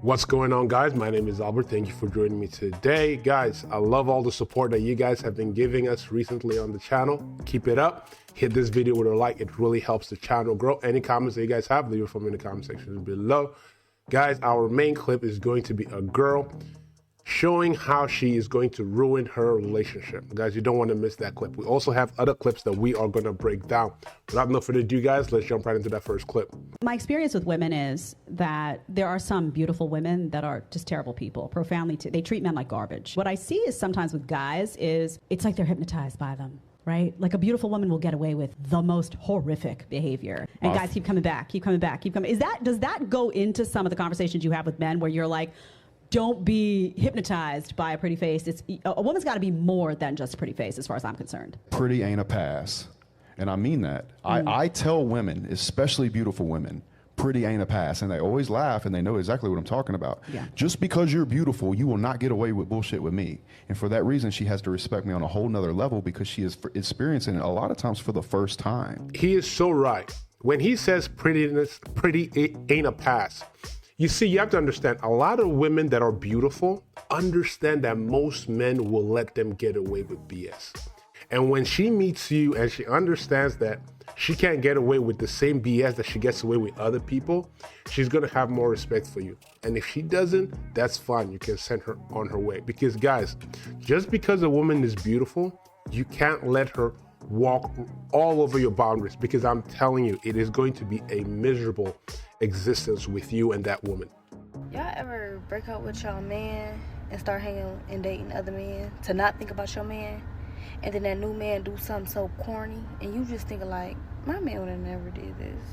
What's going on, guys? My name is Albert. Thank you for joining me today. Guys, I love all the support that you guys have been giving us recently on the channel. Keep it up. Hit this video with a like. It really helps the channel grow. Any comments that you guys have, leave it for me in the comment section below. Guys, our main clip is going to be a girl showing how she is going to ruin her relationship. Guys, you don't want to miss that clip. We also have other clips that we are going to break down. Without no further ado, guys, let's jump right into that first clip. My experience with women is that there are some beautiful women that are just terrible people, profoundly, they treat men like garbage. What I see is sometimes with guys is it's like they're hypnotized by them. Right? Like a beautiful woman will get away with the most horrific behavior. And guys keep coming back, keep coming back, keep coming. Does that go into some of the conversations you have with men where you're like, don't be hypnotized by a pretty face? A woman's got to be more than just a pretty face as far as I'm concerned. Pretty ain't a pass. And I mean that. I tell women, especially beautiful women, pretty ain't a pass. And they always laugh and they know exactly what I'm talking about. Yeah. Just because you're beautiful, you will not get away with bullshit with me. And for that reason, she has to respect me on a whole nother level because she is experiencing it a lot of times for the first time. He is so right. When he says pretty ain't a pass, you see, you have to understand, a lot of women that are beautiful understand that most men will let them get away with BS. And when she meets you and she understands that she can't get away with the same BS that she gets away with other people, she's gonna have more respect for you. And if she doesn't, that's fine. You can send her on her way. Because guys, just because a woman is beautiful, you can't let her walk all over your boundaries, because I'm telling you, it is going to be a miserable existence with you and that woman. Y'all ever break up with your man and start hanging and dating other men to not think about your man, and then that new man do something so corny and you just think like, my man would have never did this?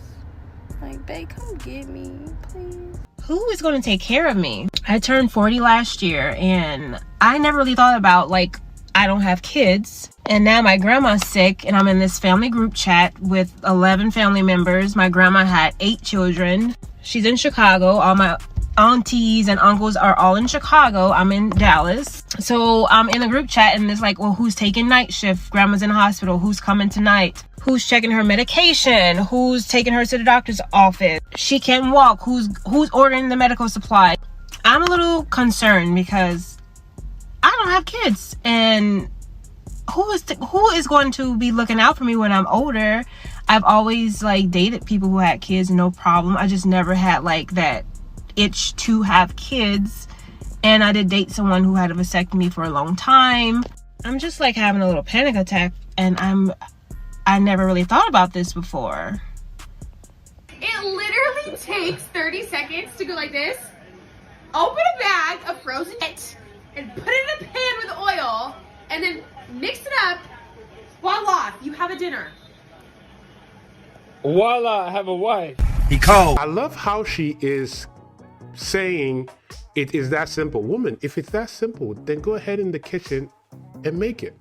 Like, babe, come get me, please. Who is going to take care of me? I turned 40 last year and I never really thought about, like, I don't have kids, and now my grandma's sick and I'm in this family group chat with 11 family members. My grandma had 8 children. She's in Chicago. All my aunties and uncles are all in Chicago. I'm in Dallas. So I'm in a group chat and it's like, well, who's taking night shift? Grandma's in the hospital. Who's coming tonight? Who's checking her medication? Who's taking her to the doctor's office? She can't walk. Who's ordering the medical supply? I'm a little concerned because I don't have kids, and who is going to be looking out for me when I'm older? I've always like dated people who had kids, no problem. I just never had like that itch to have kids, and I did date someone who had a vasectomy for a long time. I'm just like having a little panic attack, and I never really thought about this before. It literally takes 30 seconds to go like this, open a bag of frozen meat, and put it in a pan with oil, and then mix it up. Voila, you have a dinner. Voila, I have a wife. He called. I love how she is saying it is that simple. Woman, if it's that simple, then go ahead in the kitchen and make it.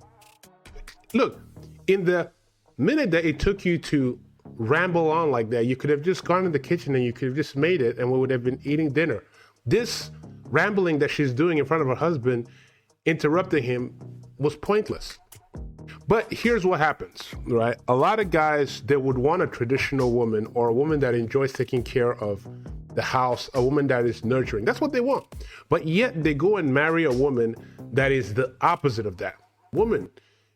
Look, in the minute that it took you to ramble on like that, you could have just gone in the kitchen and you could have just made it, and we would have been eating dinner. This rambling that she's doing in front of her husband, interrupting him, was pointless. But here's what happens, right? A lot of guys, they would want a traditional woman, or a woman that enjoys taking care of the house, a woman that is nurturing. That's what they want. But yet they go and marry a woman that is the opposite of that. Woman,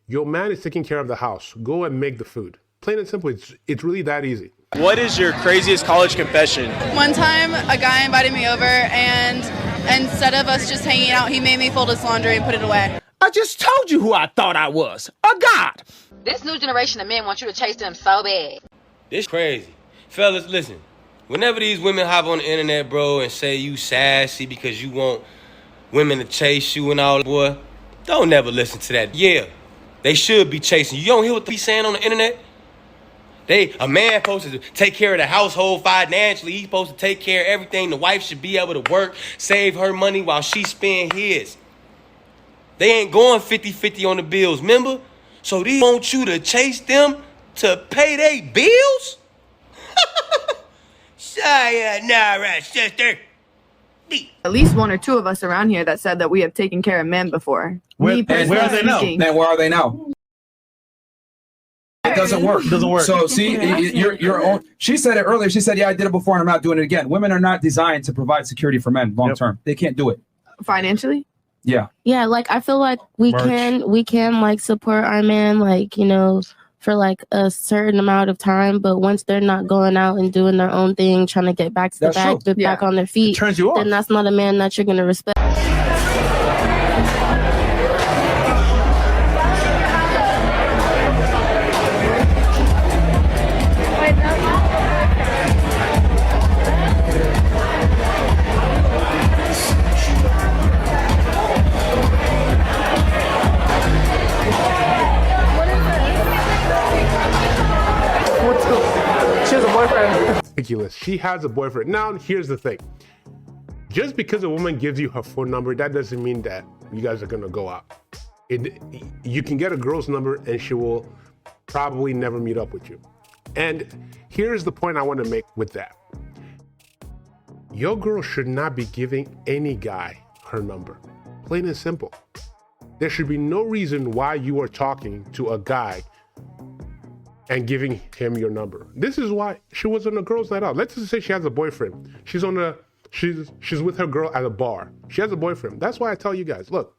your man is taking care of the house. Go and make the food. Plain and simple. It's really that easy. What is your craziest college confession? One time, a guy invited me over, and instead of us just hanging out, he made me fold his laundry and put it away. I just told you who I thought I was, a god. This new generation of men want you to chase them so bad. This crazy. Fellas, listen. Whenever these women hop on the internet, bro, and say you sassy because you want women to chase you and all, boy, don't never listen to that. Yeah, they should be chasing you. You don't hear what they be saying on the internet? A man supposed to take care of the household financially. He's supposed to take care of everything. The wife should be able to work, save her money while she spend his. They ain't going 50-50 on the bills, remember? So they want you to chase them to pay their bills? Sayonara, sister. At least 1 or 2 of us around here that said that we have taken care of men before. Where are they now? Where are they now? It doesn't work. It doesn't work. So see, your own. She said it earlier. She said, "Yeah, I did it before, and I'm not doing it again." Women are not designed to provide security for men long term. They can't do it financially. Yeah. Yeah, like I feel like we can like support our man, like, you know, for like a certain amount of time, but once they're not going out and doing their own thing, trying to get back to the bag, get back on their feet, then that's not a man that you're gonna respect. She has a boyfriend. Ridiculous. She has a boyfriend. Now, here's the thing. Just because a woman gives you her phone number, that doesn't mean that you guys are going to go out. You can get a girl's number and she will probably never meet up with you. And here's the point I want to make with that. Your girl should not be giving any guy her number. Plain and simple. There should be no reason why you are talking to a guy and giving him your number. This is why she was on a girl's night out. Let's just say she has a boyfriend. She's with her girl at a bar. She has a boyfriend. That's why I tell you guys, look,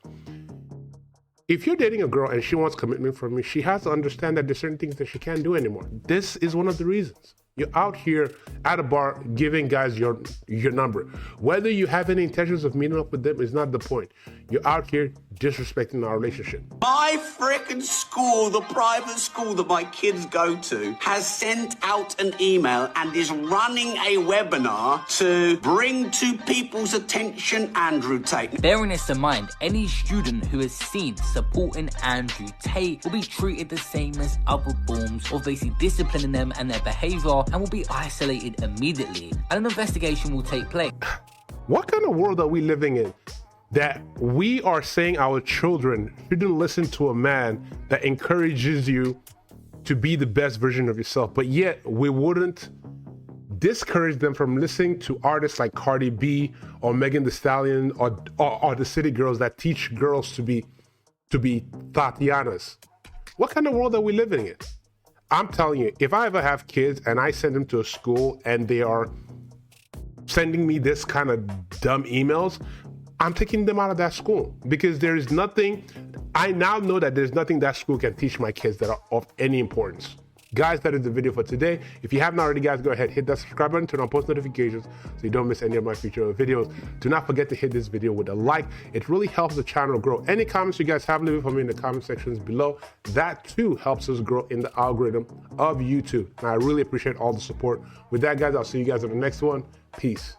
if you're dating a girl and she wants commitment from you, she has to understand that there's certain things that she can't do anymore. This is one of the reasons. You're out here at a bar giving guys your number. Whether you have any intentions of meeting up with them is not the point. You're out here disrespecting our relationship. My frickin' school, the private school that my kids go to, has sent out an email and is running a webinar to bring to people's attention Andrew Tate. Bearing this in mind, any student who is seen supporting Andrew Tate will be treated the same as other forms of basically disciplining them and their behaviour, and will be isolated immediately, and an investigation will take place. What kind of world are we living in that we are saying our children shouldn't listen to a man that encourages you to be the best version of yourself, but yet we wouldn't discourage them from listening to artists like Cardi B or Megan Thee Stallion or the City Girls that teach girls to be Tatianas? What kind of world are we living in? I'm telling you, if I ever have kids and I send them to a school and they are sending me this kind of dumb emails, I'm taking them out of that school, because there is nothing, I now know that there's nothing that school can teach my kids that are of any importance. Guys, that is the video for today. If you haven't already, guys, go ahead, hit that subscribe button, turn on post notifications so you don't miss any of my future videos. Do not forget to hit this video with a like. It really helps the channel grow. Any comments you guys have, leave it for me in the comment sections below. That too helps us grow in the algorithm of YouTube. And I really appreciate all the support. With that, guys, I'll see you guys in the next one. Peace.